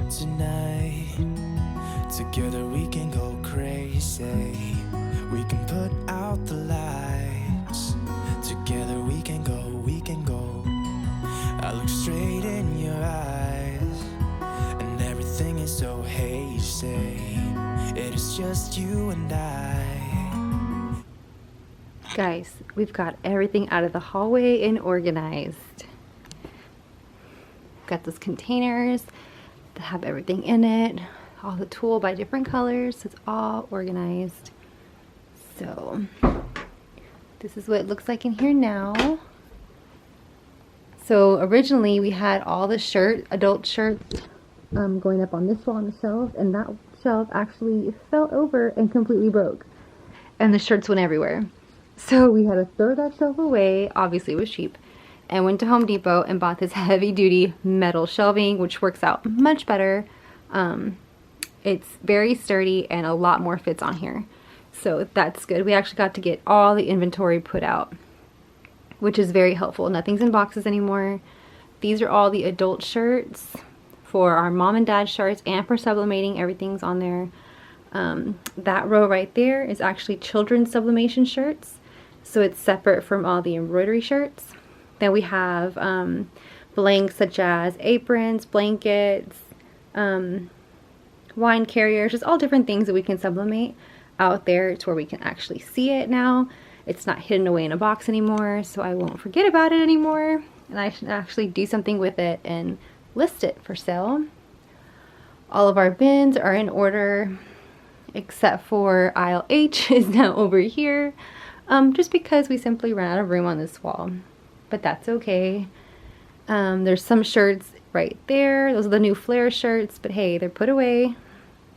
tonight. Together we can go crazy. We can put out the lights. Together we can go, we can go. I look straight in your eyes, and everything is so hazy. It is just you and I. Guys, we've got everything out of the hallway and organized. Got those containers that have everything in it, all the tulle by different colors, so it's all organized. So this is what it looks like in here now. So originally we had all the adult shirts going up on this wall on the shelf, and that shelf actually fell over and completely broke, and the shirts went everywhere. So we had to throw that shelf away, obviously it was cheap, and went to Home Depot and bought this heavy duty metal shelving, which works out much better. It's very sturdy and a lot more fits on here. So that's good. We actually got to get all the inventory put out, which is very helpful. Nothing's in boxes anymore. These are all the adult shirts for our mom and dad shirts, and for sublimating, everything's on there. That row right there is actually children's sublimation shirts. So it's separate from all the embroidery shirts. Then we have blanks such as aprons, blankets, wine carriers, just all different things that we can sublimate out there to where we can actually see it now. It's not hidden away in a box anymore, so I won't forget about it anymore, and I should actually do something with it and list it for sale. All of our bins are in order, except for aisle H is now over here, just because we simply ran out of room on this wall, but that's okay. There's some shirts right there. Those are the new flare shirts, but hey, they're put away.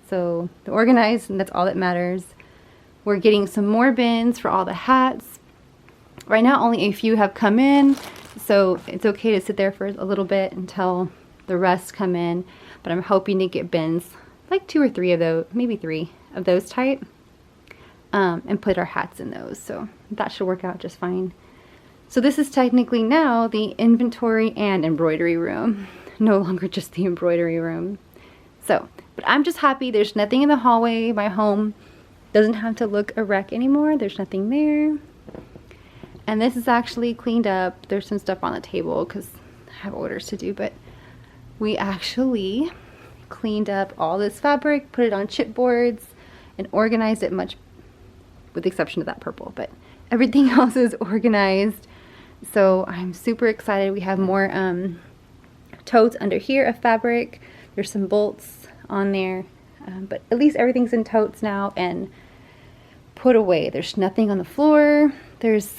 So they're organized, and that's all that matters. We're getting some more bins for all the hats. Right now, only a few have come in, so it's okay to sit there for a little bit until the rest come in. But I'm hoping to get bins, like 2 or 3 of those, maybe 3 of those type, and put our hats in those. So that should work out just fine. So this is technically now the inventory and embroidery room, no longer just the embroidery room. So, but I'm just happy there's nothing in the hallway. My home doesn't have to look a wreck anymore. There's nothing there. And this is actually cleaned up. There's some stuff on the table because I have orders to do, but we actually cleaned up all this fabric, put it on chipboards, and organized it much, with the exception of that purple, but everything else is organized. So I'm super excited. We have more totes under here of fabric. There's some bolts on there, but at least everything's in totes now and put away. There's nothing on the floor. There's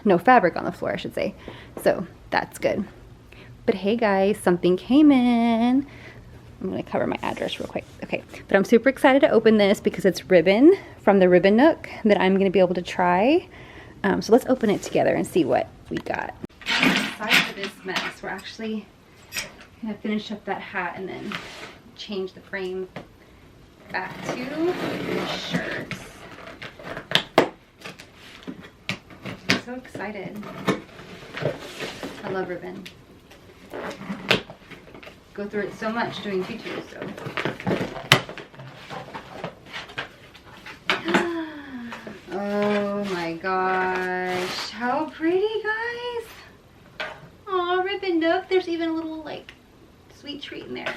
no fabric on the floor, I should say. So that's good. But hey guys, something came in. I'm gonna cover my address real quick. Okay, but I'm super excited to open this because it's ribbon from the Ribbon Nook that I'm gonna be able to try. So let's open it together and see what we got. Sorry for this mess. We're actually gonna finish up that hat and then change the frame back to the shirts. I'm so excited. I love ribbon. Go through it so much doing tutus, so. Oh my gosh, how pretty, guys. Oh, Ribbon Nook. There's even a little like sweet treat in there.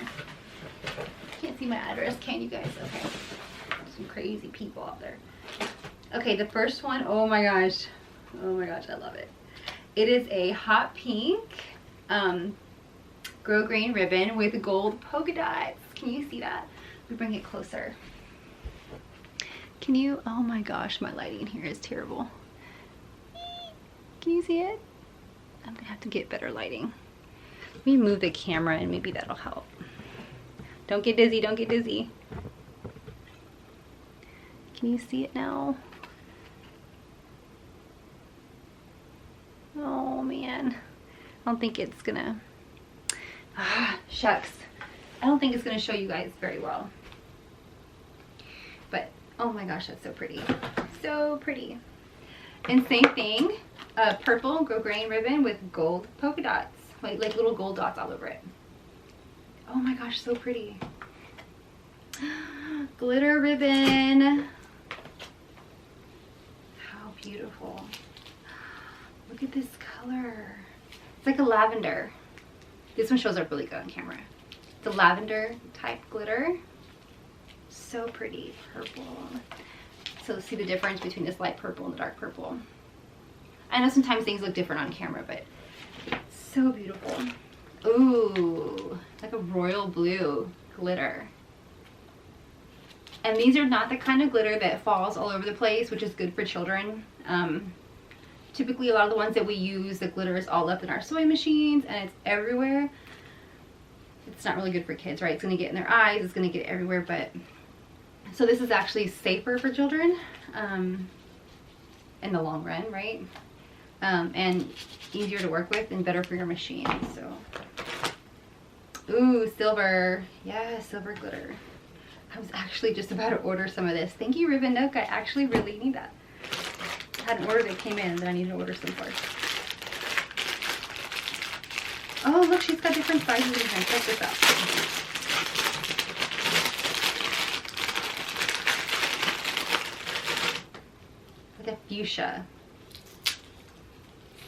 Can't see my address, can you guys? Okay, some crazy people out there. Okay, the first one, oh my gosh, I love it. It is a hot pink grosgrain ribbon with gold polka dots. Can you see that? Let me bring it closer. Can you? Oh my gosh, my lighting in here is terrible. Can you see it? I'm gonna have to get better lighting. Let me move the camera and maybe that'll help. Don't get dizzy, don't get dizzy. Can you see it now? Oh man, I don't think it's gonna, shucks. I don't think it's gonna show you guys very well. But, oh my gosh, that's so pretty. So pretty. And same thing, purple grosgrain ribbon with gold polka dots. Like little gold dots all over it. Oh my gosh, so pretty. Glitter ribbon. How beautiful. Look at this color. It's like a lavender. This one shows up really good on camera. It's a lavender type glitter. So pretty. Purple. So see the difference between this light purple and the dark purple. I know sometimes things look different on camera, but so beautiful. Ooh, like a royal blue glitter. And these are not the kind of glitter that falls all over the place, which is good for children. Typically a lot of the ones that we use, the glitter is all up in our sewing machines and it's everywhere. It's not really good for kids, right? It's gonna get in their eyes, it's gonna get everywhere, but so this is actually safer for children in the long run, right? And easier to work with and better for your machine. So, ooh, silver. Yeah, silver glitter. I was actually just about to order some of this. Thank you, Ribbon Nook. I actually really need that. I had an order that came in that I need to order some for. Oh, look, she's got different sizes in here. Check this out. Like a fuchsia.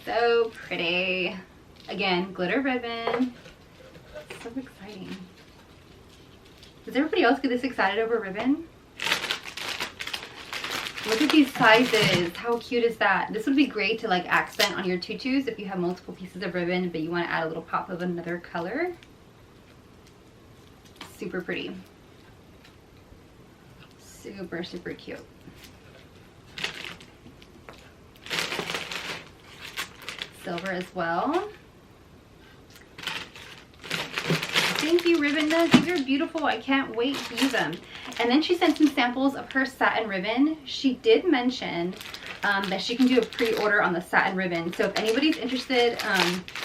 So pretty. Again, glitter ribbon. So exciting. Does everybody else get this excited over ribbon? Look at these sizes. How cute is that? This would be great to like accent on your tutus if you have multiple pieces of ribbon, but you want to add a little pop of another color. Super pretty. Super, super cute. Silver as well. Thank you, Ribbon Nook. These are beautiful. I can't wait to use them. And then she sent some samples of her satin ribbon. She did mention that she can do a pre-order on the satin ribbon. So if anybody's interested,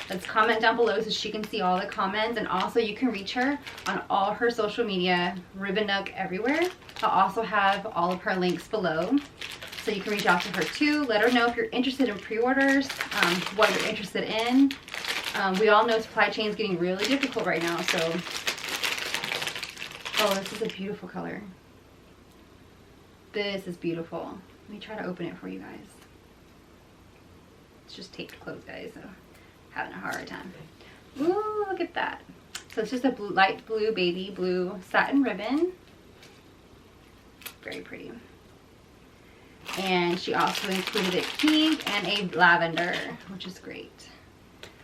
let's comment down below so she can see all the comments. And also you can reach her on all her social media, Ribbon Nook everywhere. I'll also have all of her links below. So you can reach out to her too. Let her know if you're interested in pre-orders, what you're interested in. We all know supply chain is getting really difficult right now, so. Oh, this is a beautiful color. This is beautiful. Let me try to open it for you guys. It's just taped closed, guys, so having a hard time. Ooh, look at that. So it's just a blue, light blue, baby blue satin ribbon. Very pretty. And she also included a pink and a lavender, which is great.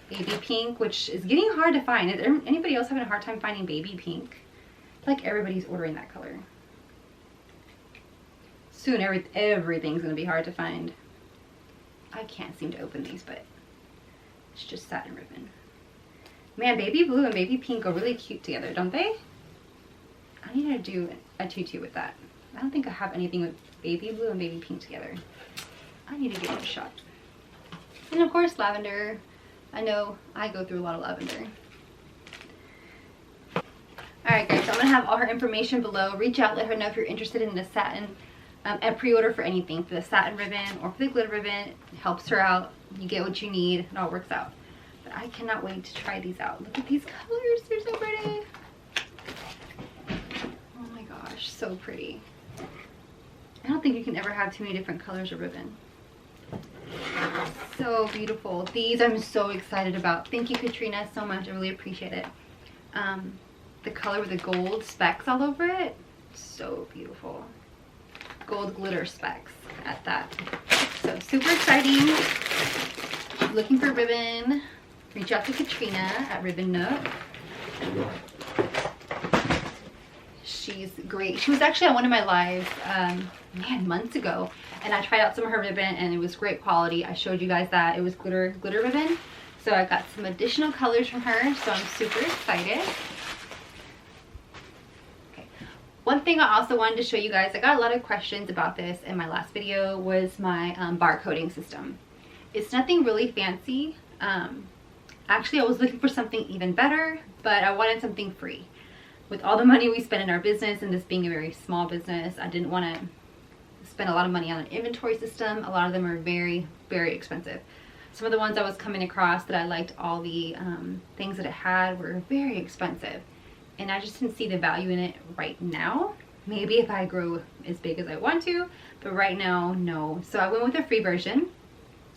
Baby pink, which is getting hard to find. Is there anybody else having a hard time finding baby pink? Like everybody's ordering that color. Soon everything's gonna be hard to find. I can't seem to open these, but it's just satin ribbon. Man, baby blue and baby pink go really cute together, don't they? I need to do a tutu with that. I don't think I have anything with baby blue and baby pink together. I need to give it a shot. And of course, lavender. I know I go through a lot of lavender. Alright guys, so I'm going to have all her information below. Reach out, let her know if you're interested in the satin and pre-order for anything. For the satin ribbon or for the glitter ribbon. It helps her out. You get what you need. It all works out. But I cannot wait to try these out. Look at these colors. They're so pretty. Oh my gosh, so pretty. I don't think you can ever have too many different colors of ribbon. So beautiful. These I'm so excited about. Thank you, Katrina, so much. I really appreciate it. The color with the gold specks all over it, so beautiful. Gold glitter specks at that. So super exciting. Looking for ribbon, reach out to Katrina at Ribbon Nook. She's great. She was actually on one of my lives man, months ago, and I tried out some of her ribbon and it was great quality. I showed you guys that it was glitter ribbon. So I got some additional colors from her, so I'm super excited. Okay. One thing I also wanted to show you guys, I got a lot of questions about this in my last video, was my barcoding system. It's nothing really fancy. Actually, I was looking for something even better, but I wanted something free. With all the money we spend in our business and this being a very small business, I didn't want to spend a lot of money on an inventory system. A lot of them are very, very expensive. Some of the ones I was coming across that I liked all the things that it had were very expensive. and I just didn't see the value in it right now. Maybe if I grow as big as I want to, but right now, no. So I went with the free version.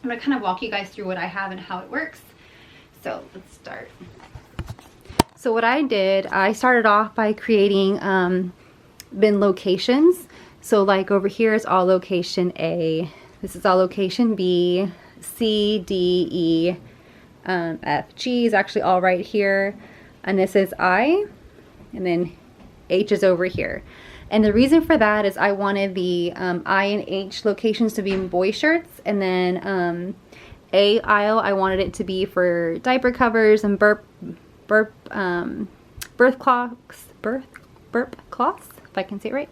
I'm gonna kind of walk you guys through what I have and how it works. So let's start. So what I did, I started off by creating bin locations. So like over here is all location A. This is all location B, C, D, E, F, G is actually all right here. And this is I, and then H is over here. And the reason for that is I wanted the I and H locations to be boy shirts, and then A aisle I wanted it to be for diaper covers and burp cloths, if I can say it right,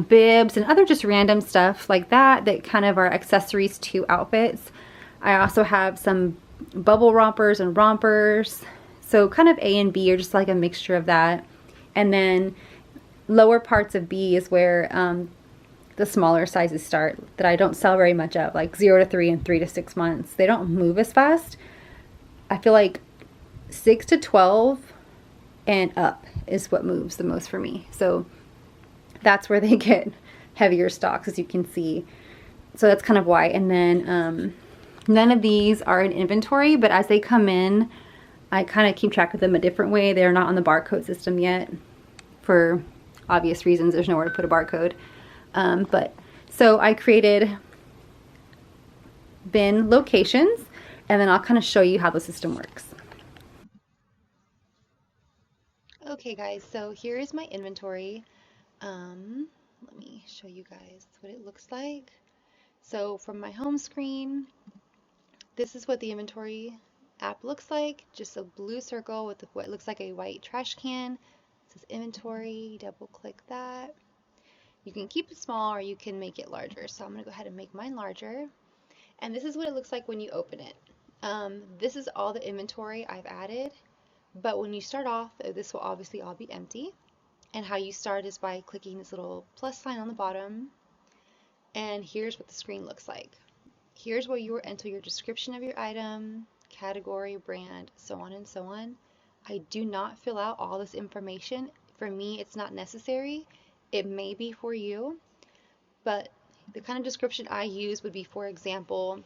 bibs and other just random stuff like that that kind of are accessories to outfits. I also have some bubble rompers and rompers, so kind of A and B are just like a mixture of that. And then lower parts of B is where the smaller sizes start that I don't sell very much of, like 0 to 3 and 3 to 6 months. They don't move as fast. I feel like 6 to 12 and up is what moves the most for me. So that's where they get heavier stocks, as you can see. So that's kind of why. And then none of these are in inventory, but as they come in, I kind of keep track of them a different way. They're not on the barcode system yet for obvious reasons. There's nowhere to put a barcode. But so I created bin locations, and then I'll kind of show you how the system works. Okay guys, so here is my inventory. Let me show you guys what it looks like. So from my home screen, this is what the inventory app looks like. Just a blue circle with what looks like a white trash can. It says inventory, double click that. You can keep it small or you can make it larger. So I'm gonna go ahead and make mine larger. And this is what it looks like when you open it. This is all the inventory I've added, but when you start off, this will obviously all be empty. And how you start is by clicking this little plus sign on the bottom. And here's what the screen looks like. Here's where you will enter your description of your item, category, brand, so on and so on. I do not fill out all this information. For me, it's not necessary. It may be for you, but the kind of description I use would be, for example,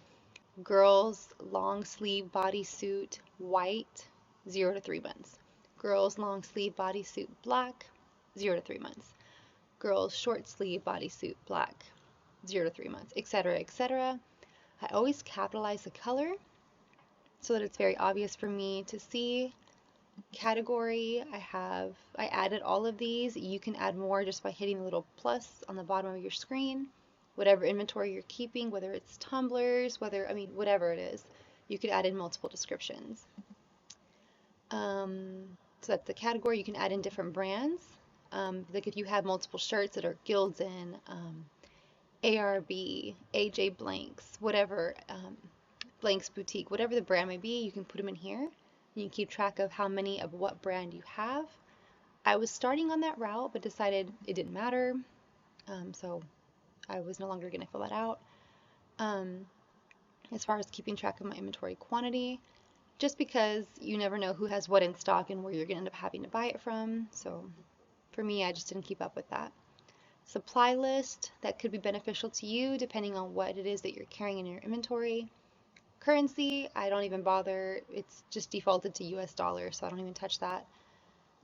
girls long sleeve bodysuit white, 0 to 3 months. Girls long sleeve bodysuit black, 0 to 3 months. Girls short sleeve bodysuit black, 0 to 3 months, etc., etc. I always capitalize the color so that it's very obvious for me to see. Category, I added all of these. You can add more just by hitting the little plus on the bottom of your screen. Whatever inventory you're keeping, whether it's tumblers, whatever it is, you could add in multiple descriptions. So that's the category. You can add in different brands. Like if you have multiple shirts that are Gildan, ARB, AJ Blanks, whatever, Blanks Boutique, whatever the brand may be, you can put them in here. You can keep track of how many of what brand you have. I was starting on that route, but decided it didn't matter. So I was no longer going to fill that out. As far as keeping track of my inventory quantity, just because you never know who has what in stock and where you're going to end up having to buy it from. So for me, I just didn't keep up with that. Supply list, that could be beneficial to you depending on what it is that you're carrying in your inventory. Currency, I don't even bother. It's just defaulted to US dollars, so I don't even touch that.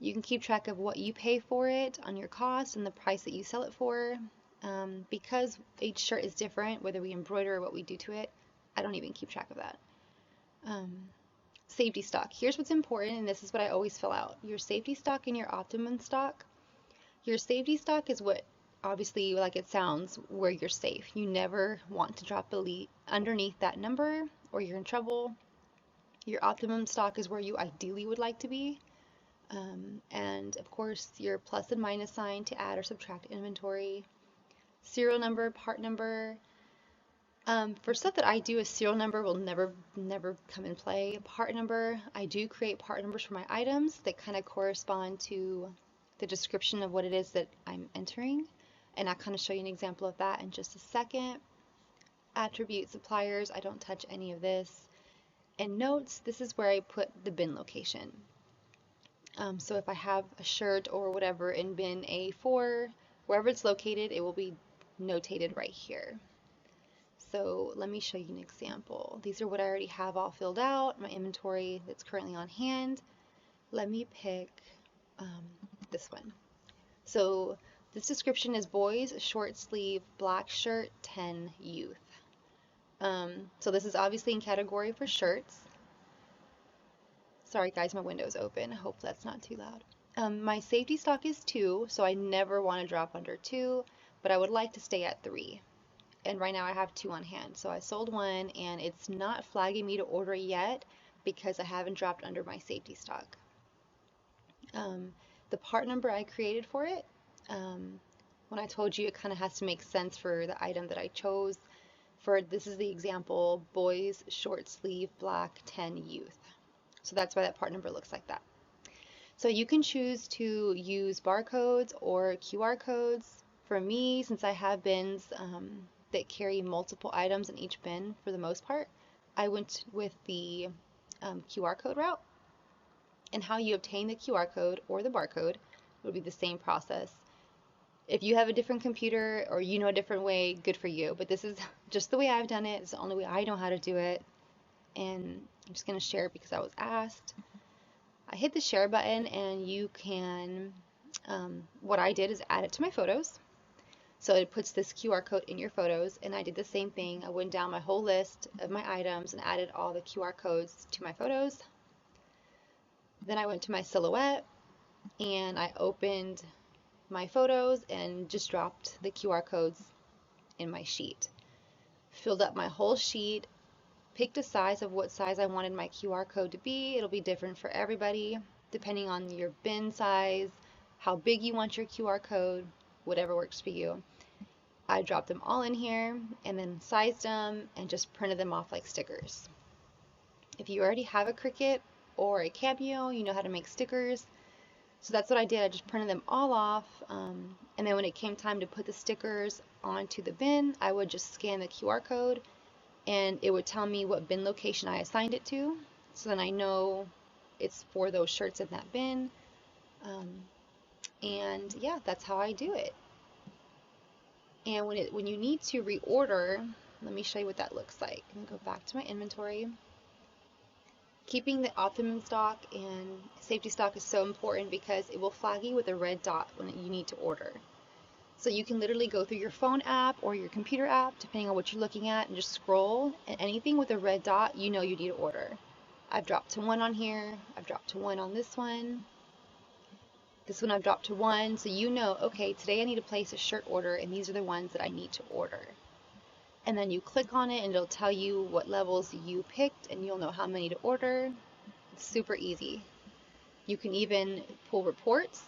You can keep track of what you pay for it on your cost and the price that you sell it for. Because each shirt is different, whether we embroider or what we do to it, I don't even keep track of that. Safety stock. Here's what's important, and this is what I always fill out. Your safety stock and your optimum stock. Your safety stock is what, obviously, like it sounds, where you're safe. You never want to drop underneath that number or you're in trouble. Your optimum stock is where you ideally would like to be. And of course, your plus and minus sign to add or subtract inventory. Serial number, part number. For stuff that I do, a serial number will never come in play. Part number, I do create part numbers for my items that kind of correspond to the description of what it is that I'm entering. And I'll kind of show you an example of that in just a second. Attribute suppliers, I don't touch any of this. And notes, this is where I put the bin location. So if I have a shirt or whatever in bin A4, wherever it's located, it will be notated right here. So let me show you an example. These are what I already have all filled out, my inventory that's currently on hand. Let me pick this one. So this description is boys, short sleeve, black shirt, 10 youth. So this is obviously in category for shirts. Sorry guys, my window's open. I hope that's not too loud. My safety stock is 2, so I never want to drop under 2, but I would like to stay at 3. And right now I have 2 on hand. So I sold 1 and it's not flagging me to order yet because I haven't dropped under my safety stock. The part number I created for it, when I told you it kind of has to make sense for the item that I chose. This is the example, boys, short sleeve, black, 10 youth. So that's why that part number looks like that. So you can choose to use barcodes or QR codes. For me, since I have bins that carry multiple items in each bin for the most part, I went with the QR code route. And how you obtain the QR code or the barcode would be the same process. If you have a different computer or you know a different way, good for you. But this is just the way I've done it. It's the only way I know how to do it. And I'm just going to share it because I was asked. I hit the share button and you can, what I did is add it to my photos. So it puts this QR code in your photos, and I did the same thing. I went down my whole list of my items and added all the QR codes to my photos. Then I went to my silhouette and I opened my photos and just dropped the QR codes in my sheet. Filled up my whole sheet, picked a size of what size I wanted my QR code to be. It'll be different for everybody depending on your bin size, how big you want your QR code, whatever works for you. I dropped them all in here and then sized them and just printed them off like stickers. If you already have a Cricut or a Cameo, you know how to make stickers. So that's what I did. I just printed them all off, and then when it came time to put the stickers onto the bin, I would just scan the QR code and it would tell me what bin location I assigned it to, so then I know it's for those shirts in that bin. And yeah, that's how I do it. And when you need to reorder, let me show you what that looks like. I'm gonna go back to my inventory. Keeping the optimum stock and safety stock is so important because it will flag you with a red dot when you need to order. So you can literally go through your phone app or your computer app, depending on what you're looking at, and just scroll, and anything with a red dot, you know you need to order. I've dropped to 1 on here, I've dropped to 1 on this one. This one I've dropped to 1, so you know, okay, today I need to place a shirt order and these are the ones that I need to order. And then you click on it and it'll tell you what levels you picked and you'll know how many to order. It's super easy. You can even pull reports.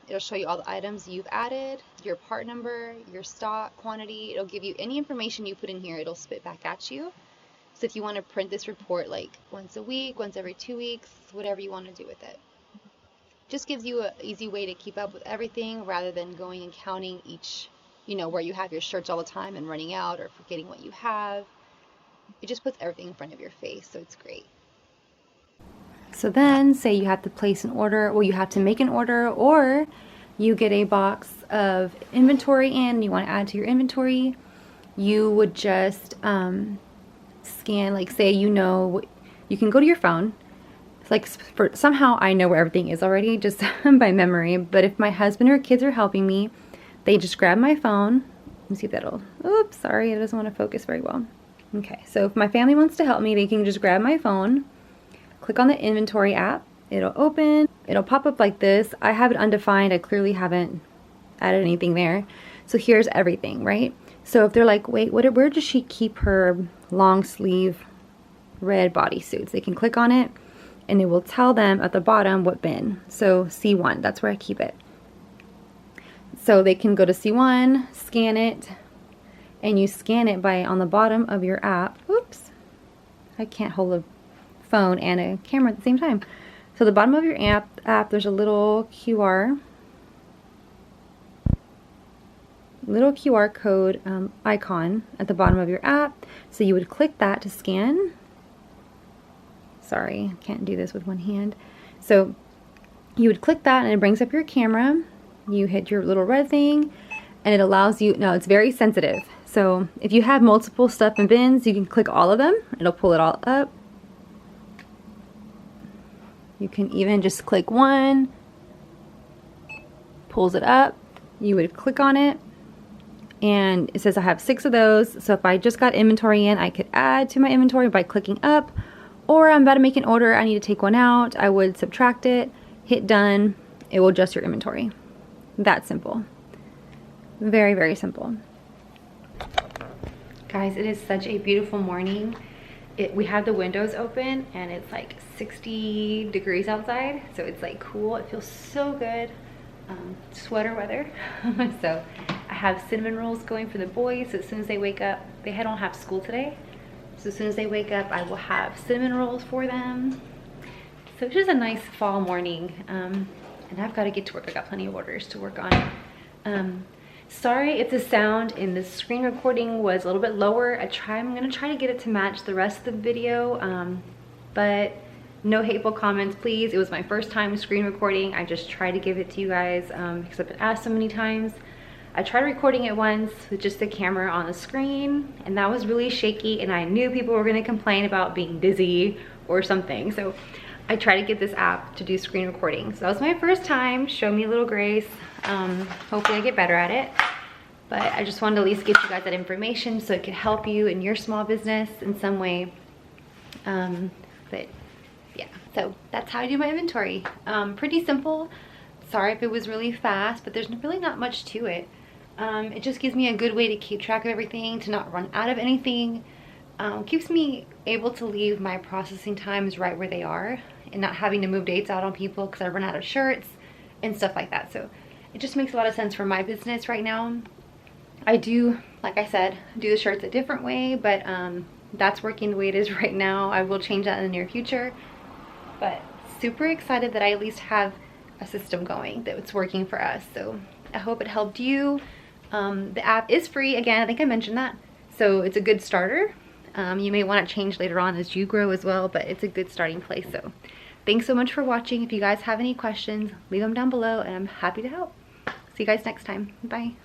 It'll show you all the items you've added, your part number, your stock quantity. It'll give you any information you put in here, it'll spit back at you. So if you want to print this report like once a week, once every 2 weeks, whatever you want to do with it. Just gives you an easy way to keep up with everything rather than going and counting each, where you have your shirts all the time and running out or forgetting what you have. It just puts everything in front of your face, so it's great. So then, say you have to place an order, well, you have to make an order, or you get a box of inventory in and you want to add to your inventory, you would just scan, like say you can go to your phone. Like somehow I know where everything is already, just by memory, but if my husband or kids are helping me, they just grab my phone. Let me see if that'll, oops, sorry, it doesn't want to focus very well. Okay, so if my family wants to help me, they can just grab my phone, click on the inventory app, it'll open, it'll pop up like this. I have it undefined, I clearly haven't added anything there. So here's everything, right? So if they're like, wait, where does she keep her long sleeve red bodysuits? They can click on it and it will tell them at the bottom what bin. So C1, that's where I keep it. So they can go to C1, scan it, and you scan it by on the bottom of your app. Oops, I can't hold a phone and a camera at the same time. So the bottom of your app, there's a little QR code icon at the bottom of your app. So you would click that to scan. Sorry, I can't do this with one hand. So You would click that and it brings up your camera. You hit your little red thing and it allows you, now it's very sensitive. So if you have multiple stuff in bins, you can click all of them. It'll pull it all up. You can even just click one, pulls it up. You would click on it and it says I have 6 of those. So if I just got inventory in, I could add to my inventory by clicking up, or I'm about to make an order, I need to take one out, I would subtract it, hit done, it will adjust your inventory. That simple. Very, very simple. Guys, it is such a beautiful morning. We have the windows open and it's like 60 degrees outside, so it's like cool. It feels so good. Sweater weather. So I have cinnamon rolls going for the boys. So as soon as they wake up, they don't have school today. So as soon as they wake up, I will have cinnamon rolls for them. So it's just a nice fall morning. And I've got to get to work. I got plenty of orders to work on. Sorry if the sound in the screen recording was a little bit lower. I'm gonna try to get it to match the rest of the video, but no hateful comments, please. It was my first time screen recording. I just tried to give it to you guys because I've been asked so many times. I tried recording it once with just the camera on the screen, and that was really shaky, and I knew people were gonna complain about being dizzy or something. So I tried to get this app to do screen recording. So that was my first time. Show me a little grace. Hopefully I get better at it. But I just wanted to at least give you guys that information so it could help you in your small business in some way. But yeah, so that's how I do my inventory. Pretty simple. Sorry if it was really fast, but there's really not much to it. It just gives me a good way to keep track of everything, to not run out of anything. Keeps me able to leave my processing times right where they are and not having to move dates out on people because I run out of shirts and stuff like that. So it just makes a lot of sense for my business right now. I do, like I said, do the shirts a different way, but that's working the way it is right now. I will change that in the near future, but super excited that I at least have a system going that's working for us. So I hope it helped you. The app is free, again, I think I mentioned that. So it's a good starter. You may want to change later on as you grow as well, but it's a good starting place. So thanks so much for watching. If you guys have any questions, leave them down below and I'm happy to help. See you guys next time. Bye.